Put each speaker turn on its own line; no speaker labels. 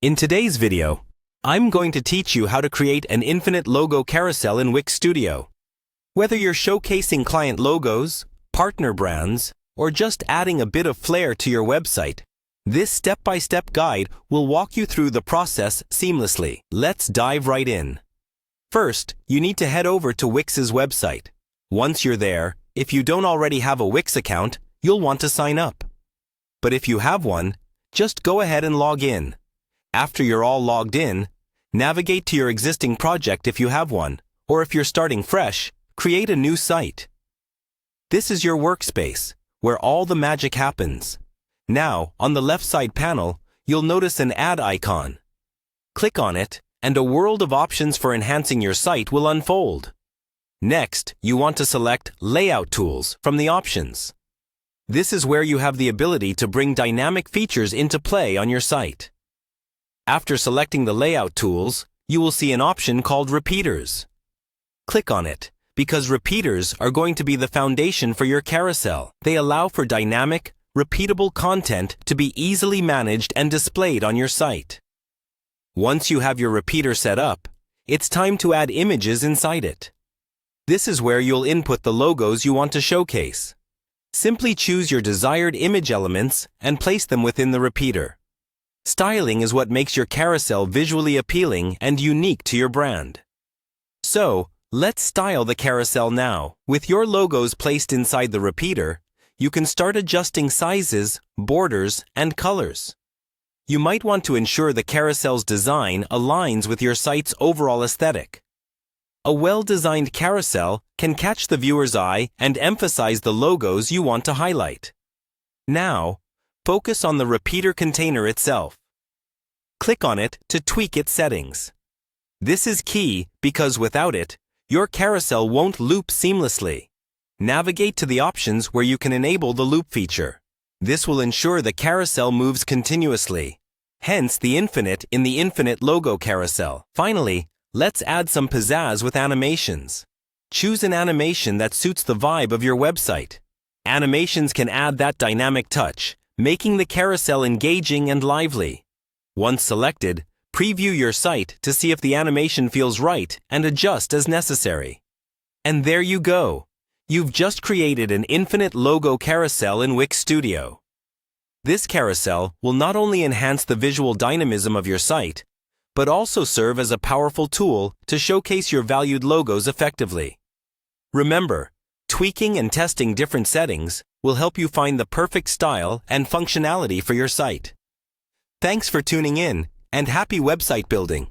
In today's video, I'm going to teach you how to create an infinite logo carousel in Wix Studio. Whether you're showcasing client logos, partner brands, or just adding a bit of flair to your website, this step-by-step guide will walk you through the process seamlessly. Let's dive right in. First, you need to head over to Wix's website. Once you're there, if you don't already have a Wix account, you'll want to sign up. But if you have one, just go ahead and log in. After you're all logged in, navigate to your existing project if you have one, or if you're starting fresh, create a new site. This is your workspace, where all the magic happens. Now, on the left side panel, you'll notice an Add icon. Click on it, and a world of options for enhancing your site will unfold. Next, you want to select Layout Tools from the options. This is where you have the ability to bring dynamic features into play on your site. After selecting the layout tools, you will see an option called Repeaters. Click on it, because repeaters are going to be the foundation for your carousel. They allow for dynamic, repeatable content to be easily managed and displayed on your site. Once you have your repeater set up, it's time to add images inside it. This is where you'll input the logos you want to showcase. Simply choose your desired image elements and place them within the repeater. Styling is what makes your carousel visually appealing and unique to your brand. So, let's style the carousel now. With your logos placed inside the repeater, you can start adjusting sizes, borders, and colors. You might want to ensure the carousel's design aligns with your site's overall aesthetic. A well-designed carousel can catch the viewer's eye and emphasize the logos you want to highlight. Now, focus on the repeater container itself. Click on it to tweak its settings. This is key because without it, your carousel won't loop seamlessly. Navigate to the options where you can enable the loop feature. This will ensure the carousel moves continuously. Hence the infinite in the infinite logo carousel. Finally, let's add some pizzazz with animations. Choose an animation that suits the vibe of your website. Animations can add that dynamic touch, making the carousel engaging and lively. Once selected, preview your site to see if the animation feels right and adjust as necessary. And there you go. You've just created an infinite logo carousel in Wix Studio. This carousel will not only enhance the visual dynamism of your site, but also serve as a powerful tool to showcase your valued logos effectively. Remember, tweaking and testing different settings will help you find the perfect style and functionality for your site. Thanks for tuning in, and happy website building!